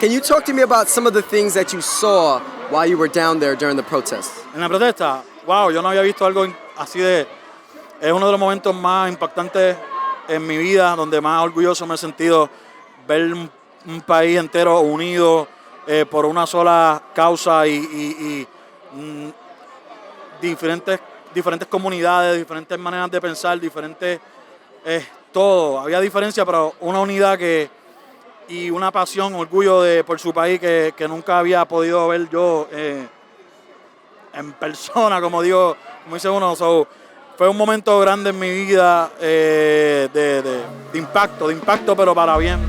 Can you talk to me about some of the things that you saw while you were down there during the protests? En la protesta, wow, yo no había visto algo así de... Es uno de los momentos más impactantes en mi vida, donde más orgulloso me he sentido ver un país entero unido por una sola causa y diferentes comunidades, diferentes maneras de pensar, diferentes todo. Había diferencia, pero una unidad y una pasión, orgullo por su país que nunca había podido ver yo en persona, como dice uno. So, fue un momento grande en mi vida de impacto, pero para bien.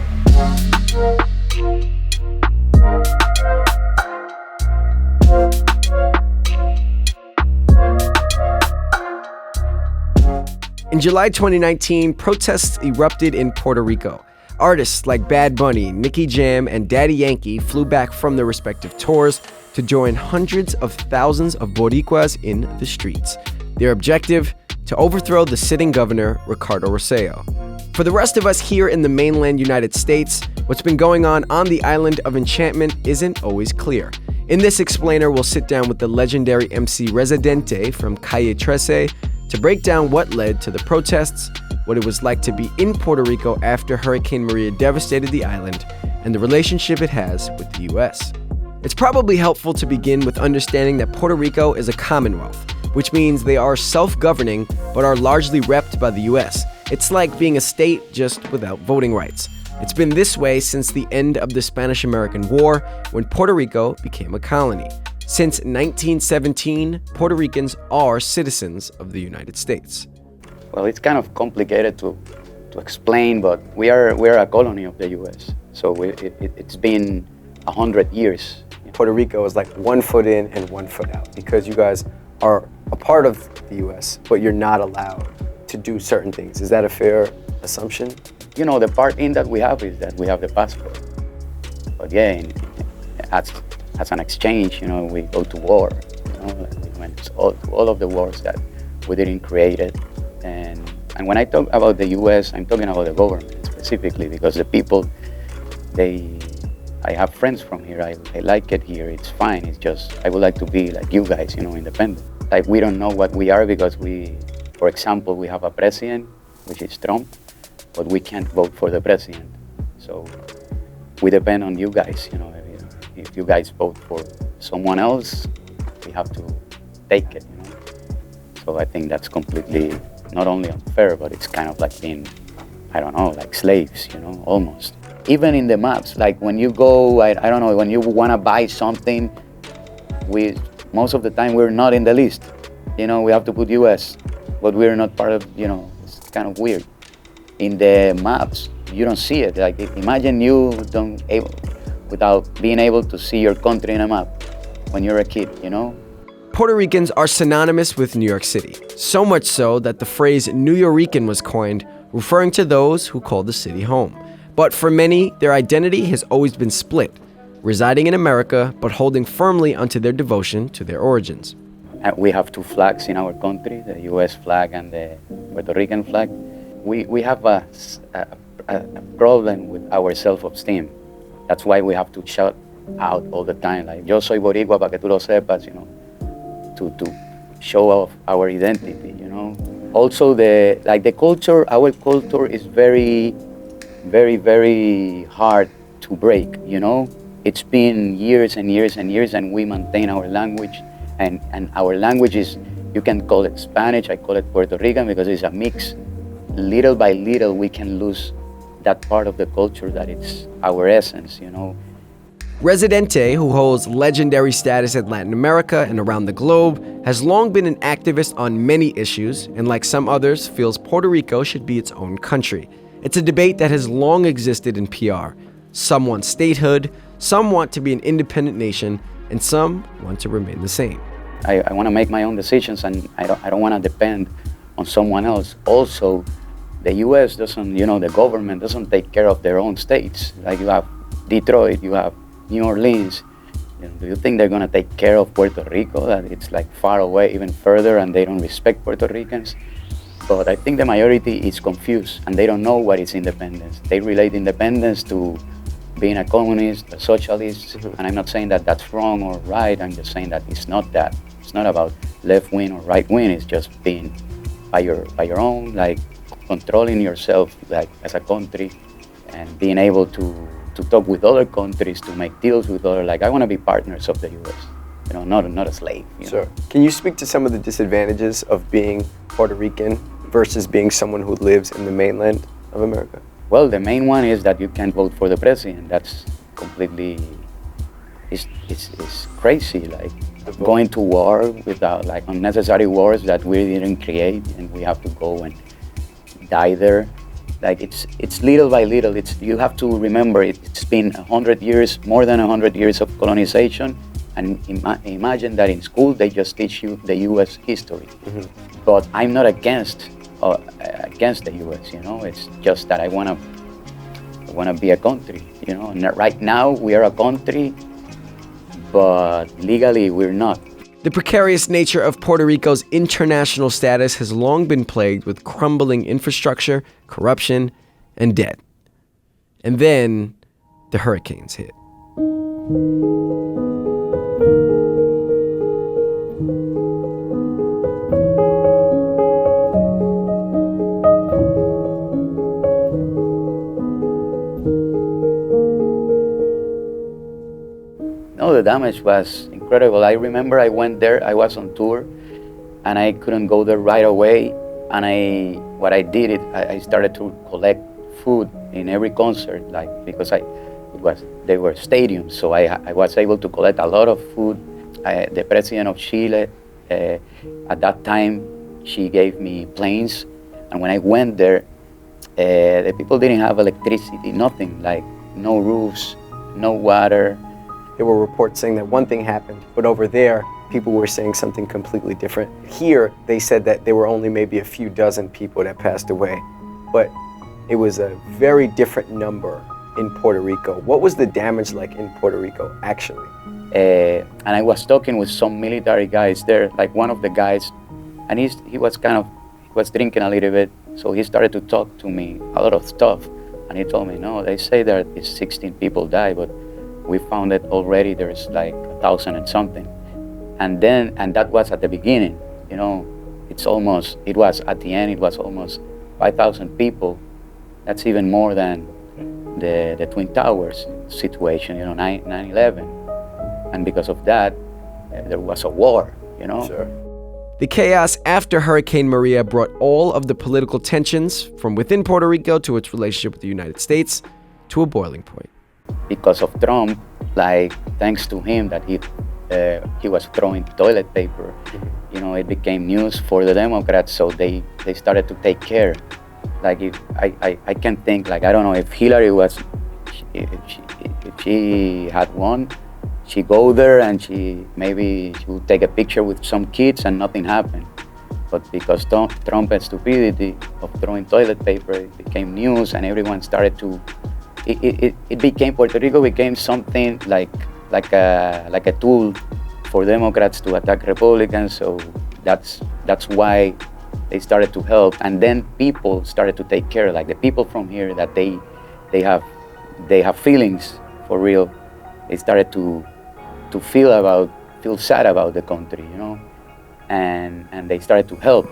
In July 2019, protests erupted in Puerto Rico. Artists like Bad Bunny, Nicky Jam, and Daddy Yankee flew back from their respective tours to join hundreds of thousands of Boricuas in the streets. Their objective? To overthrow the sitting governor, Ricardo Rosselló. For the rest of us here in the mainland United States, what's been going on the island of enchantment isn't always clear. In this explainer, we'll sit down with the legendary MC Residente from Calle 13 to break down what led to the protests, what it was like to be in Puerto Rico after Hurricane Maria devastated the island, and the relationship it has with the US. It's probably helpful to begin with understanding that Puerto Rico is a commonwealth, which means they are self-governing but are largely repped by the US. It's like being a state just without voting rights. It's been this way since the end of the Spanish-American War, when Puerto Rico became a colony. Since 1917, Puerto Ricans are citizens of the United States. Well, it's kind of complicated to explain, but we're a colony of the US. So it's been 100 years. Puerto Rico is like 1 foot in and 1 foot out because you guys are a part of the US, but you're not allowed to do certain things. Is that a fair assumption? You know, the part in that we have is that we have the passport. But yeah, as an exchange, you know, we go to war. You know, like we went to all of the wars that we didn't create it. And when I talk about the US, I'm talking about the government specifically, because the people, I have friends from here, I like it here, it's fine, it's just, I would like to be like you guys, you know, independent. Like we don't know what we are because for example, we have a president, which is Trump, but we can't vote for the president. So we depend on you guys, you know, if you guys vote for someone else, we have to take it, you know. So I think that's completely not only unfair, but it's kind of like being, I don't know, like slaves, you know, almost. Even in the maps, like when you go, I don't know, when you want to buy something, most of the time we're not in the list. You know, we have to put US, but we're not part of, you know, it's kind of weird. In the maps, you don't see it. Like imagine without being able to see your country in a map when you're a kid, you know? Puerto Ricans are synonymous with New York City, so much so that the phrase New Yorican was coined, referring to those who call the city home. But for many, their identity has always been split, residing in America but holding firmly onto their devotion to their origins. We have 2 flags in our country, the US flag and the Puerto Rican flag. We have a problem with our self-esteem. That's why we have to shout out all the time, like, yo soy boricua pa' que tú lo sepas, you know, to show off our identity, you know. Also, the culture, our culture is very, very, very hard to break, you know. It's been years and years and years, and we maintain our language, and our language is, you can call it Spanish, I call it Puerto Rican, because it's a mix. Little by little, we can lose that part of the culture that it's our essence, you know. Residente, who holds legendary status in Latin America and around the globe, has long been an activist on many issues, and like some others, feels Puerto Rico should be its own country. It's a debate that has long existed in PR. Some want statehood, some want to be an independent nation, and some want to remain the same. I want to make my own decisions, and I don't want to depend on someone else. Also, the US doesn't, you know, the government doesn't take care of their own states. Like you have Detroit, you have New Orleans. You know, do you think they're going to take care of Puerto Rico, that it's like far away, even further, and they don't respect Puerto Ricans? But I think the majority is confused, and they don't know what is independence. They relate independence to being a communist, a socialist, and I'm not saying that that's wrong or right, I'm just saying that it's not that. It's not about left wing or right wing, it's just being by your own, like controlling yourself like as a country and being able to talk with other countries, to make deals with other, like I want to be partners of the US, not a slave. Sure. Can you speak to some of the disadvantages of being Puerto Rican versus being someone who lives in the mainland of America? Well, the main one is that you can't vote for the president. That's completely, it's crazy, like going to war without, like unnecessary wars that we didn't create, and we have to go and die there. Like it's little by little. You have to remember it's been 100 years, more than 100 years of colonization, and imagine that in school they just teach you the U.S. history. Mm-hmm. But I'm not against the U.S. It's just that I wanna be a country. And right now we are a country, but legally we're not. The precarious nature of Puerto Rico's international status has long been plagued with crumbling infrastructure, corruption, and debt. And then the hurricanes hit. No, the damage was incredible. I remember I went there, I was on tour, and I couldn't go there right away. And I started to collect food in every concert, like because they were stadiums, so I was able to collect a lot of food. The president of Chile, at that time, she gave me planes, and when I went there, the people didn't have electricity, nothing, like no roofs, no water. There were reports saying that one thing happened, but over there, people were saying something completely different. Here, they said that there were only maybe a few dozen people that passed away, but it was a very different number in Puerto Rico. What was the damage like in Puerto Rico, actually? And I was talking with some military guys there, like one of the guys, and he was drinking a little bit, so he started to talk to me a lot of stuff, and he told me, no, they say that 16 people died, but we found it already, there's like 1,000 and something. And that was at the beginning, it was at the end, it was almost 5,000 people. That's even more than the Twin Towers situation, 9/11. And because of that, there was a war, Sure. The chaos after Hurricane Maria brought all of the political tensions from within Puerto Rico to its relationship with the United States to a boiling point. Because of Trump, like thanks to him that he was throwing toilet paper, it became news for the Democrats, so they started to take care. Like I can think, like I don't know if Hillary if she had won, she go there and she would take a picture with some kids and nothing happened. But because Trump's stupidity of throwing toilet paper, it became news and everyone started to. Puerto Rico became something like a tool for Democrats to attack Republicans. So that's why they started to help, and then people started to take care. Like the people from here that they have feelings for real. They started to feel sad about the country, and they started to help.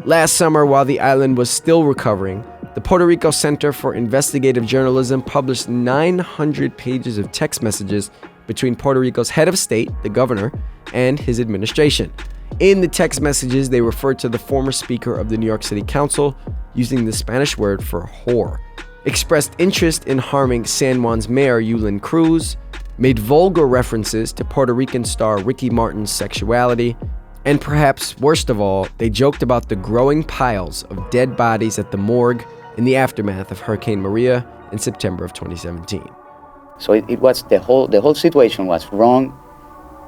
Last summer, while the island was still recovering, the Puerto Rico Center for Investigative Journalism published 900 pages of text messages between Puerto Rico's head of state, the governor, and his administration. In the text messages, they referred to the former speaker of the New York City Council using the Spanish word for whore, expressed interest in harming San Juan's mayor, Yulín Cruz, made vulgar references to Puerto Rican star Ricky Martin's sexuality, and perhaps worst of all, they joked about the growing piles of dead bodies at the morgue in the aftermath of Hurricane Maria in September of 2017. So it was the whole situation was wrong,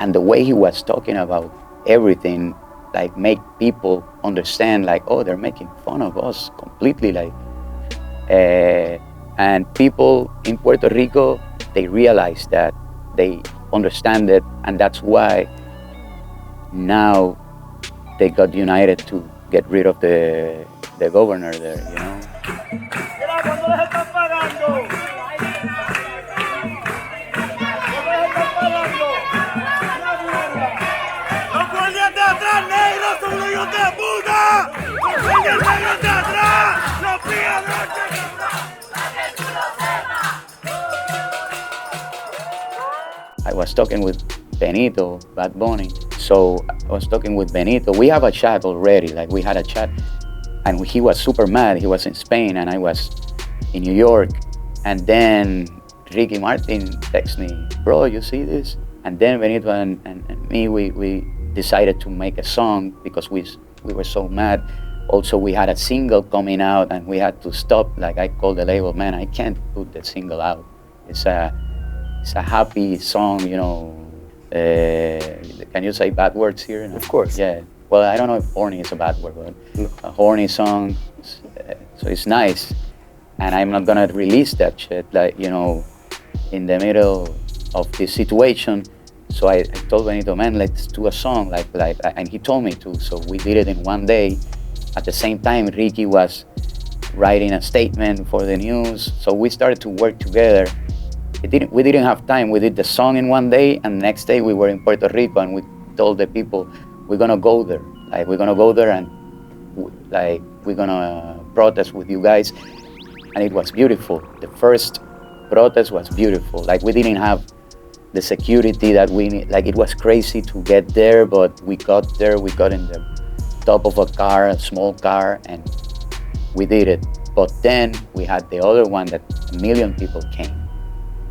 and the way he was talking about everything, like make people understand, like, oh, they're making fun of us completely, like, and people in Puerto Rico, they realize that, they understand it, and that's why now they got united to get rid of the governor there, I was talking with Benito, Bad Bunny. So I was talking with Benito. We have a chat already, like we had a chat, and he was super mad. He was in Spain and I was in New York. And then Ricky Martin texted me, bro, you see this? And then Benito and me, we decided to make a song because we were so mad. Also, we had a single coming out and we had to stop. Like I called the label, man, I can't put the single out. It's a happy song, you know. Can you say bad words here? No? Of course. Yeah. Well, I don't know if horny is a bad word, but no. A horny song, so it's nice. And I'm not gonna release that shit, like, you know, in the middle of this situation. So I told Benito, man, let's do a song, and he told me to. So we did it in one day. At the same time, Ricky was writing a statement for the news. So we started to work together. We didn't have time. We did the song in one day, and the next day we were in Puerto Rico, and we told the people, we're gonna go there. Like, we're gonna go there and we're gonna protest with you guys. And it was beautiful. The first protest was beautiful. Like, we didn't have the security that we need. Like, it was crazy to get there, but we got there. We got in the top of a car, a small car, and we did it. But then we had the other one that 1 million people came.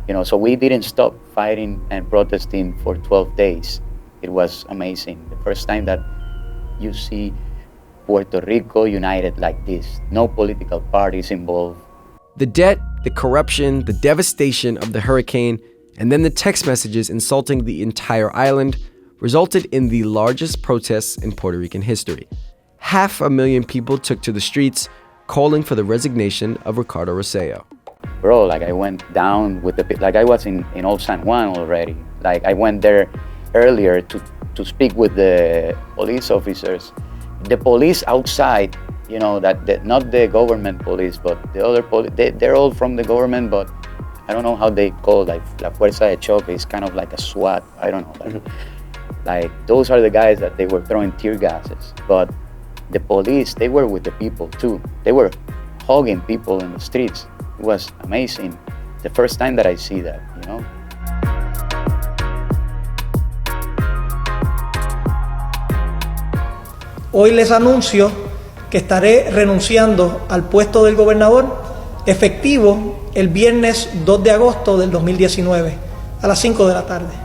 You know, so we didn't stop fighting and protesting for 12 days. It was amazing. The first time that you see Puerto Rico united like this. No political parties involved. The debt, the corruption, the devastation of the hurricane, and then the text messages insulting the entire island resulted in the largest protests in Puerto Rican history. 500,000 people took to the streets, calling for the resignation of Ricardo Rosselló. Bro, like I went down with like I was in Old San Juan already. Like I went there earlier to speak with the police officers. The police outside, you know, not the government police, but the other police, they're all from the government, but I don't know how they call, like La Fuerza de Choque. It's kind of like a SWAT, I don't know. Like those are the guys that they were throwing tear gases. But the police, they were with the people too. They were hugging people in the streets. It was amazing. The first time that I see that, you know. Hoy les anuncio que estaré renunciando al puesto del gobernador efectivo el viernes 2 de agosto del 2019 a las 5 de la tarde.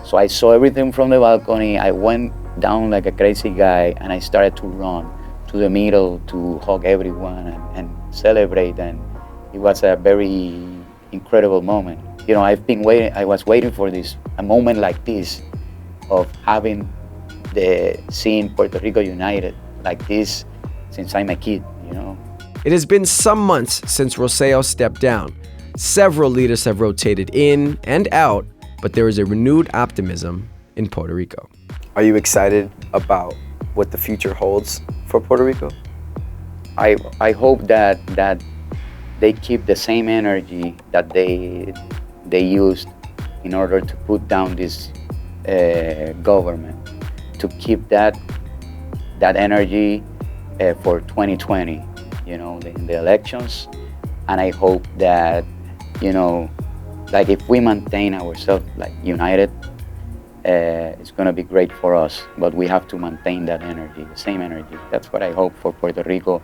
So I saw everything from the balcony. I went down like a crazy guy and I started to run to the middle to hug everyone and celebrate, and it was a very incredible moment. You know, I was waiting for a moment like this of seeing Puerto Rico united like this since I'm a kid, you know. It has been some months since Rosselló stepped down. Several leaders have rotated in and out, but there is a renewed optimism in Puerto Rico. Are you excited about what the future holds for Puerto Rico? I hope that they keep the same energy that they used in order to put down this government, to keep that energy for 2020, you know, in the elections. And I hope that, you know, like if we maintain ourselves like united, it's gonna be great for us, but we have to maintain that energy, the same energy. That's what I hope for Puerto Rico.